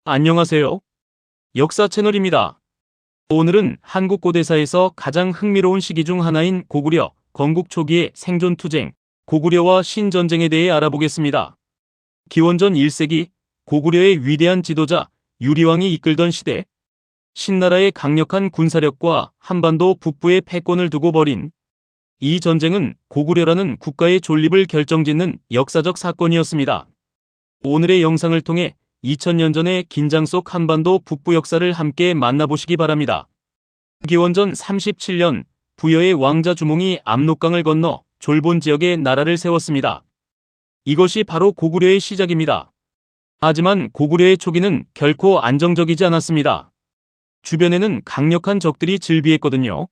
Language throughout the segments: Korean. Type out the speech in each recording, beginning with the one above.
안녕하세요. 역사 채널입니다. 오늘은 한국 고대사에서 가장 흥미로운 시기 중 하나인 고구려, 건국 초기의 생존 투쟁, 고구려와 신전쟁에 대해 알아보겠습니다. 기원전 1세기, 고구려의 위대한 지도자 유리왕이 이끌던 시대, 신나라의 강력한 군사력과 한반도 북부의 패권을 두고 벌인 이 전쟁은 고구려라는 국가의 존립을 결정짓는 역사적 사건이었습니다. 오늘의 영상을 통해 2000년 전의 긴장 속 한반도 북부 역사를 함께 만나보시기 바랍니다. 기원전 37년 부여의 왕자 주몽이 압록강을 건너 졸본 지역에 나라를 세웠습니다. 이것이 바로 고구려의 시작입니다. 하지만 고구려의 초기는 결코 안정적이지 않았습니다. 주변에는 강력한 적들이 즐비했거든요.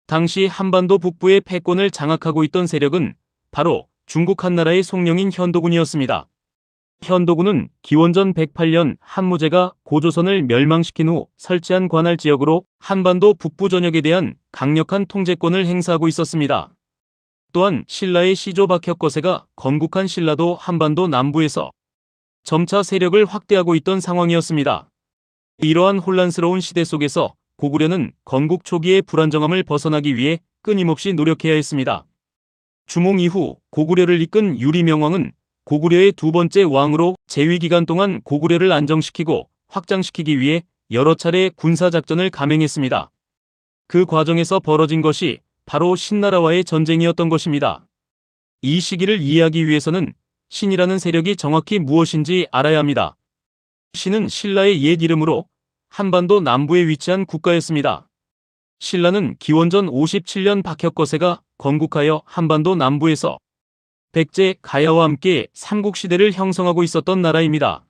당시 한반도 북부의 패권을 장악하고 있던 세력은 바로 중국 한나라의 송령인 현도군이었습니다. 현도군은 기원전 108년 한무제가 고조선을 멸망시킨 후 설치한 관할 지역으로 한반도 북부 전역에 대한 강력한 통제권을 행사하고 있었습니다. 또한 신라의 시조 박혁거세가 건국한 신라도 한반도 남부에서 점차 세력을 확대하고 있던 상황이었습니다. 이러한 혼란스러운 시대 속에서 고구려는 건국 초기의 불안정함을 벗어나기 위해 끊임없이 노력해야 했습니다. 주몽 이후 고구려를 이끈 유리명왕은 고구려의 두 번째 왕으로 재위 기간 동안 고구려를 안정시키고 확장시키기 위해 여러 차례 군사작전을 감행했습니다. 그 과정에서 벌어진 것이 바로 신나라와의 전쟁이었던 것입니다. 이 시기를 이해하기 위해서는 신이라는 세력이 정확히 무엇인지 알아야 합니다. 신은 신라의 옛 이름으로 한반도 남부에 위치한 국가였습니다. 신라는 기원전 57년 박혁거세가 건국하여 한반도 남부에서 백제, 가야와 함께 삼국시대를 형성하고 있었던 나라입니다.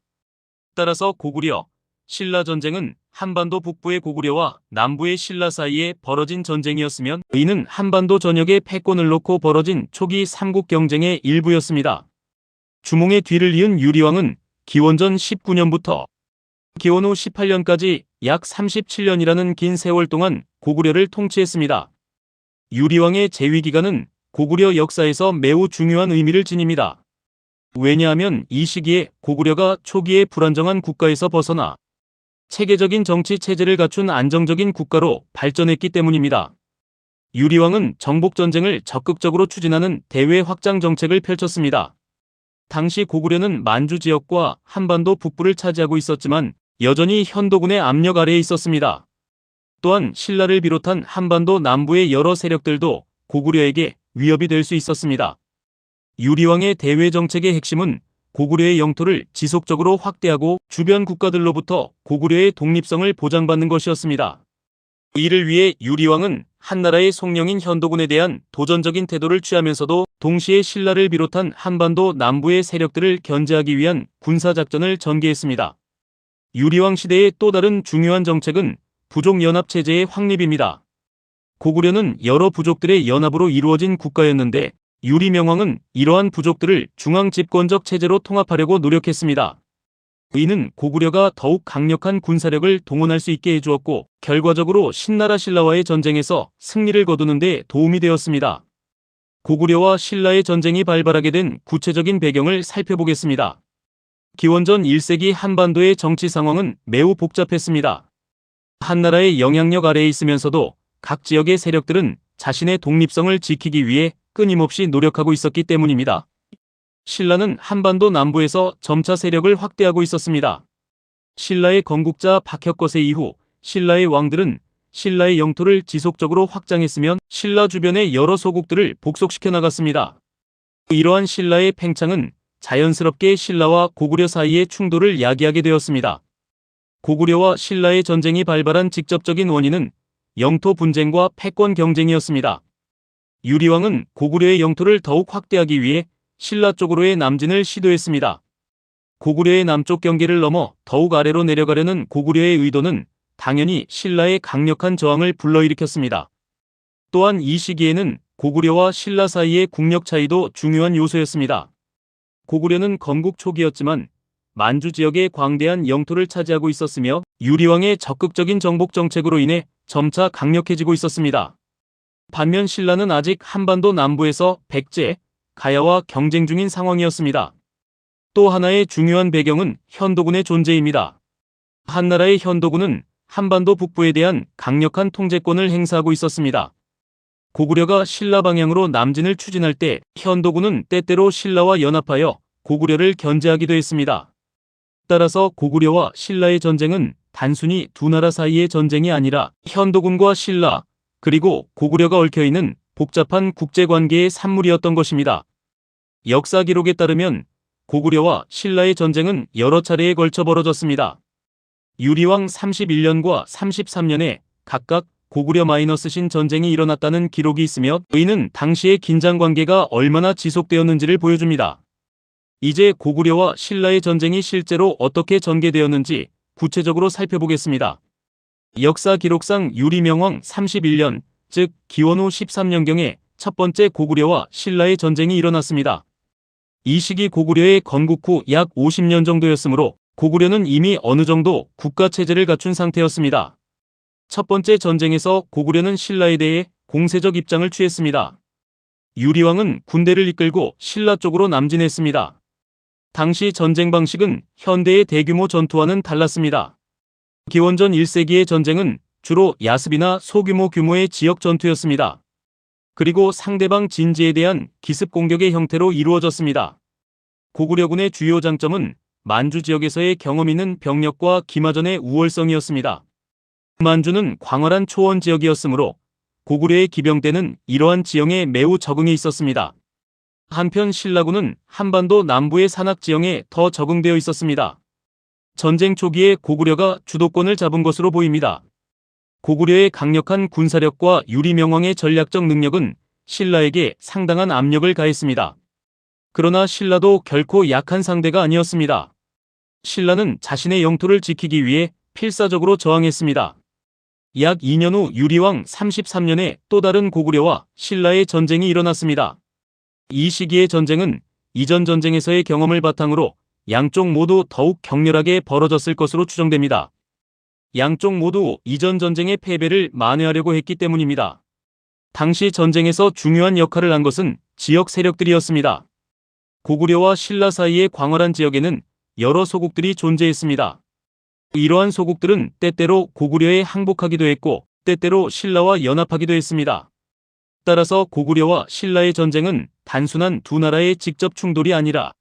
따라서 고구려, 신라 전쟁은 한반도 북부의 고구려와 남부의 신라 사이에 벌어진 전쟁이었으면 이는 한반도 전역의 패권을 놓고 벌어진 초기 삼국 경쟁의 일부였습니다. 주몽의 뒤를 이은 유리왕은 기원전 19년부터 기원 후 18년까지 약 37년이라는 긴 세월 동안 고구려를 통치했습니다. 유리왕의 재위 기간은 고구려 역사에서 매우 중요한 의미를 지닙니다. 왜냐하면 이 시기에 고구려가 초기의 불안정한 국가에서 벗어나 체계적인 정치 체제를 갖춘 안정적인 국가로 발전했기 때문입니다. 유리왕은 정복전쟁을 적극적으로 추진하는 대외 확장 정책을 펼쳤습니다. 당시 고구려는 만주 지역과 한반도 북부를 차지하고 있었지만 여전히 현도군의 압력 아래에 있었습니다. 또한 신라를 비롯한 한반도 남부의 여러 세력들도 고구려에게 위협이 될 수 있었습니다. 유리왕의 대외 정책의 핵심은 고구려의 영토를 지속적으로 확대하고 주변 국가들로부터 고구려의 독립성을 보장받는 것이었습니다. 이를 위해 유리왕은 한나라의 송령인 현도군에 대한 도전적인 태도를 취하면서도 동시에 신라를 비롯한 한반도 남부의 세력들을 견제하기 위한 군사작전을 전개했습니다. 유리왕 시대의 또 다른 중요한 정책은 부족연합체제의 확립입니다. 고구려는 여러 부족들의 연합으로 이루어진 국가였는데 유리명왕은 이러한 부족들을 중앙집권적 체제로 통합하려고 노력했습니다. 이는 고구려가 더욱 강력한 군사력을 동원할 수 있게 해주었고 결과적으로 신나라 신라와의 전쟁에서 승리를 거두는 데 도움이 되었습니다. 고구려와 신라의 전쟁이 발발하게 된 구체적인 배경을 살펴보겠습니다. 기원전 1세기 한반도의 정치 상황은 매우 복잡했습니다. 한나라의 영향력 아래에 있으면서도 각 지역의 세력들은 자신의 독립성을 지키기 위해 끊임없이 노력하고 있었기 때문입니다. 신라는 한반도 남부에서 점차 세력을 확대하고 있었습니다. 신라의 건국자 박혁거세 이후 신라의 왕들은 신라의 영토를 지속적으로 확장했으면 신라 주변의 여러 소국들을 복속시켜 나갔습니다. 이러한 신라의 팽창은 자연스럽게 신라와 고구려 사이의 충돌을 야기하게 되었습니다. 고구려와 신라의 전쟁이 발발한 직접적인 원인은 영토 분쟁과 패권 경쟁이었습니다. 유리왕은 고구려의 영토를 더욱 확대하기 위해 신라 쪽으로의 남진을 시도했습니다. 고구려의 남쪽 경계를 넘어 더욱 아래로 내려가려는 고구려의 의도는 당연히 신라의 강력한 저항을 불러일으켰습니다. 또한 이 시기에는 고구려와 신라 사이의 국력 차이도 중요한 요소였습니다. 고구려는 건국 초기였지만 만주 지역의 광대한 영토를 차지하고 있었으며 유리왕의 적극적인 정복 정책으로 인해 점차 강력해지고 있었습니다. 반면 신라는 아직 한반도 남부에서 백제, 가야와 경쟁 중인 상황이었습니다. 또 하나의 중요한 배경은 현도군의 존재입니다. 한나라의 현도군은 한반도 북부에 대한 강력한 통제권을 행사하고 있었습니다. 고구려가 신라 방향으로 남진을 추진할 때 현도군은 때때로 신라와 연합하여 고구려를 견제하기도 했습니다. 따라서 고구려와 신라의 전쟁은 단순히 두 나라 사이의 전쟁이 아니라 현도군과 신라, 그리고 고구려가 얽혀있는 복잡한 국제관계의 산물이었던 것입니다. 역사 기록에 따르면 고구려와 신라의 전쟁은 여러 차례에 걸쳐 벌어졌습니다. 유리왕 31년과 33년에 각각 고구려-신 전쟁이 일어났다는 기록이 있으며 이는 당시의 긴장관계가 얼마나 지속되었는지를 보여줍니다. 이제 고구려와 신라의 전쟁이 실제로 어떻게 전개되었는지 구체적으로 살펴보겠습니다. 역사 기록상 유리명왕 31년, 즉 기원후 13년경에 첫 번째 고구려와 신라의 전쟁이 일어났습니다. 이 시기 고구려의 건국 후 약 50년 정도였으므로 고구려는 이미 어느 정도 국가체제를 갖춘 상태였습니다. 첫 번째 전쟁에서 고구려는 신라에 대해 공세적 입장을 취했습니다. 유리왕은 군대를 이끌고 신라 쪽으로 남진했습니다. 당시 전쟁 방식은 현대의 대규모 전투와는 달랐습니다. 기원전 1세기의 전쟁은 주로 야습이나 소규모의 지역 전투였습니다. 그리고 상대방 진지에 대한 기습 공격의 형태로 이루어졌습니다. 고구려군의 주요 장점은 만주 지역에서의 경험 있는 병력과 기마전의 우월성이었습니다. 만주는 광활한 초원 지역이었으므로 고구려의 기병대는 이러한 지형에 매우 적응해 있었습니다. 한편 신라군은 한반도 남부의 산악 지형에 더 적응되어 있었습니다. 전쟁 초기에 고구려가 주도권을 잡은 것으로 보입니다. 고구려의 강력한 군사력과 유리명왕의 전략적 능력은 신라에게 상당한 압력을 가했습니다. 그러나 신라도 결코 약한 상대가 아니었습니다. 신라는 자신의 영토를 지키기 위해 필사적으로 저항했습니다. 약 2년 후 유리왕 33년에 또 다른 고구려와 신라의 전쟁이 일어났습니다. 이 시기의 전쟁은 이전 전쟁에서의 경험을 바탕으로 양쪽 모두 더욱 격렬하게 벌어졌을 것으로 추정됩니다. 양쪽 모두 이전 전쟁의 패배를 만회하려고 했기 때문입니다. 당시 전쟁에서 중요한 역할을 한 것은 지역 세력들이었습니다. 고구려와 신라 사이의 광활한 지역에는 여러 소국들이 존재했습니다. 이러한 소국들은 때때로 고구려에 항복하기도 했고 때때로 신라와 연합하기도 했습니다. 따라서 고구려와 신라의 전쟁은 단순한 두 나라의 직접 충돌이 아니라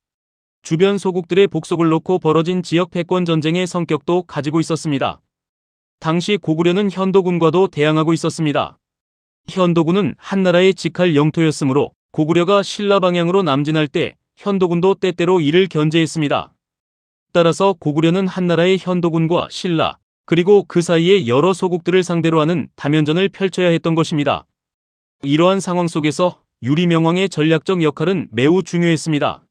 주변 소국들의 복속을 놓고 벌어진 지역 패권 전쟁의 성격도 가지고 있었습니다. 당시 고구려는 현도군과도 대항하고 있었습니다. 현도군은 한나라의 직할 영토였으므로 고구려가 신라 방향으로 남진할 때 현도군도 때때로 이를 견제했습니다. 따라서 고구려는 한나라의 현도군과 신라, 그리고 그 사이의 여러 소국들을 상대로 하는 다면전을 펼쳐야 했던 것입니다. 이러한 상황 속에서 유리명왕의 전략적 역할은 매우 중요했습니다.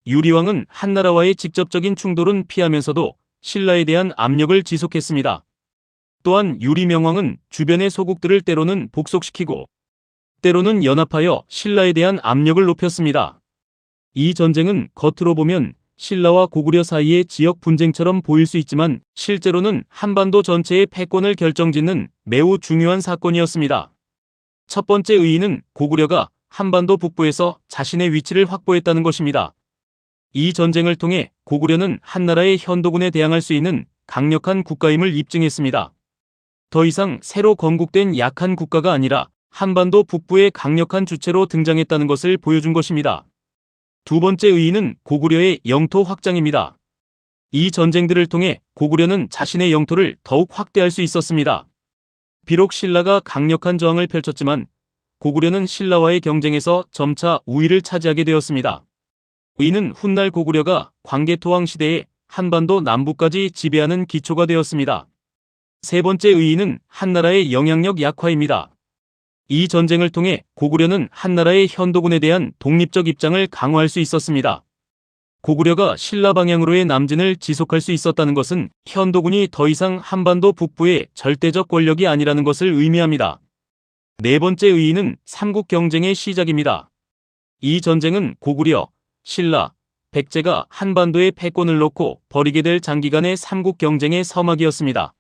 유리왕은 한나라와의 직접적인 충돌은 피하면서도 신라에 대한 압력을 지속했습니다. 또한 유리명왕은 주변의 소국들을 때로는 복속시키고 때로는 연합하여 신라에 대한 압력을 높였습니다. 이 전쟁은 겉으로 보면 신라와 고구려 사이의 지역 분쟁처럼 보일 수 있지만 실제로는 한반도 전체의 패권을 결정짓는 매우 중요한 사건이었습니다. 첫 번째 의의는 고구려가 한반도 북부에서 자신의 위치를 확보했다는 것입니다. 이 전쟁을 통해 고구려는 한나라의 현도군에 대항할 수 있는 강력한 국가임을 입증했습니다. 더 이상 새로 건국된 약한 국가가 아니라 한반도 북부의 강력한 주체로 등장했다는 것을 보여준 것입니다. 두 번째 의의는 고구려의 영토 확장입니다. 이 전쟁들을 통해 고구려는 자신의 영토를 더욱 확대할 수 있었습니다. 비록 신라가 강력한 저항을 펼쳤지만 고구려는 신라와의 경쟁에서 점차 우위를 차지하게 되었습니다. 이는 훗날 고구려가 광개토왕 시대에 한반도 남부까지 지배하는 기초가 되었습니다. 세 번째 의의는 한나라의 영향력 약화입니다. 이 전쟁을 통해 고구려는 한나라의 현도군에 대한 독립적 입장을 강화할 수 있었습니다. 고구려가 신라 방향으로의 남진을 지속할 수 있었다는 것은 현도군이 더 이상 한반도 북부의 절대적 권력이 아니라는 것을 의미합니다. 네 번째 의의는 삼국 경쟁의 시작입니다. 이 전쟁은 고구려, 신라, 백제가 한반도의 패권을 놓고 벌이게 될 장기간의 삼국 경쟁의 서막이었습니다.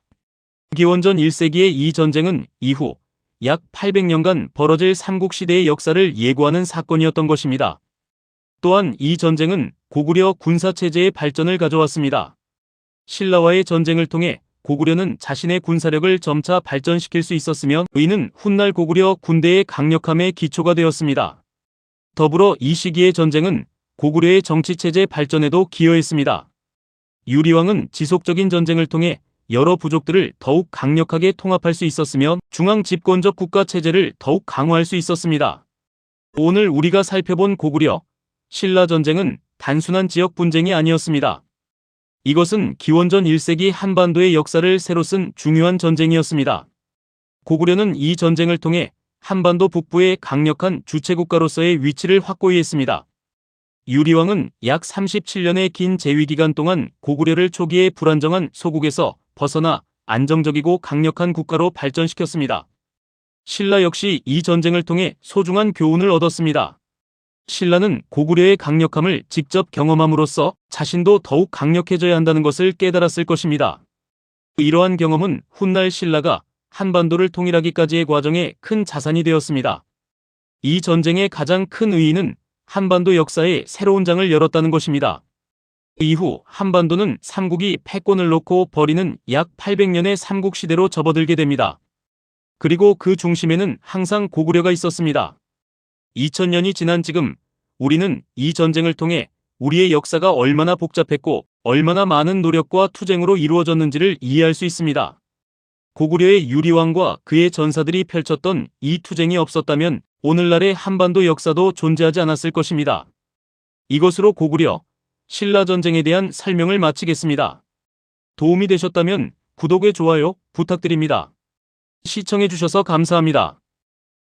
기원전 1세기의 이 전쟁은 이후 약 800년간 벌어질 삼국시대의 역사를 예고하는 사건이었던 것입니다. 또한 이 전쟁은 고구려 군사체제의 발전을 가져왔습니다. 신라와의 전쟁을 통해 고구려는 자신의 군사력을 점차 발전시킬 수 있었으며 이는 훗날 고구려 군대의 강력함의 기초가 되었습니다. 더불어 이 시기의 전쟁은 고구려의 정치체제 발전에도 기여했습니다. 유리왕은 지속적인 전쟁을 통해 여러 부족들을 더욱 강력하게 통합할 수 있었으며 중앙 집권적 국가 체제를 더욱 강화할 수 있었습니다. 오늘 우리가 살펴본 고구려, 신라 전쟁은 단순한 지역 분쟁이 아니었습니다. 이것은 기원전 1세기 한반도의 역사를 새로 쓴 중요한 전쟁이었습니다. 고구려는 이 전쟁을 통해 한반도 북부의 강력한 주체국가로서의 위치를 확고히 했습니다. 유리왕은 약 37년의 긴 재위기간 동안 고구려를 초기의 불안정한 소국에서 벗어나 안정적이고 강력한 국가로 발전시켰습니다. 신라 역시 이 전쟁을 통해 소중한 교훈을 얻었습니다. 신라는 고구려의 강력함을 직접 경험함으로써 자신도 더욱 강력해져야 한다는 것을 깨달았을 것입니다. 이러한 경험은 훗날 신라가 한반도를 통일하기까지의 과정에 큰 자산이 되었습니다. 이 전쟁의 가장 큰 의의는 한반도 역사의 새로운 장을 열었다는 것입니다. 이후 한반도는 삼국이 패권을 놓고 벌이는 약 800년의 삼국시대로 접어들게 됩니다. 그리고 그 중심에는 항상 고구려가 있었습니다. 2000년이 지난 지금 우리는 이 전쟁을 통해 우리의 역사가 얼마나 복잡했고 얼마나 많은 노력과 투쟁으로 이루어졌는지를 이해할 수 있습니다. 고구려의 유리왕과 그의 전사들이 펼쳤던 이 투쟁이 없었다면 오늘날의 한반도 역사도 존재하지 않았을 것입니다. 이것으로 고구려, 신라 전쟁에 대한 설명을 마치겠습니다. 도움이 되셨다면 구독과 좋아요 부탁드립니다. 시청해주셔서 감사합니다.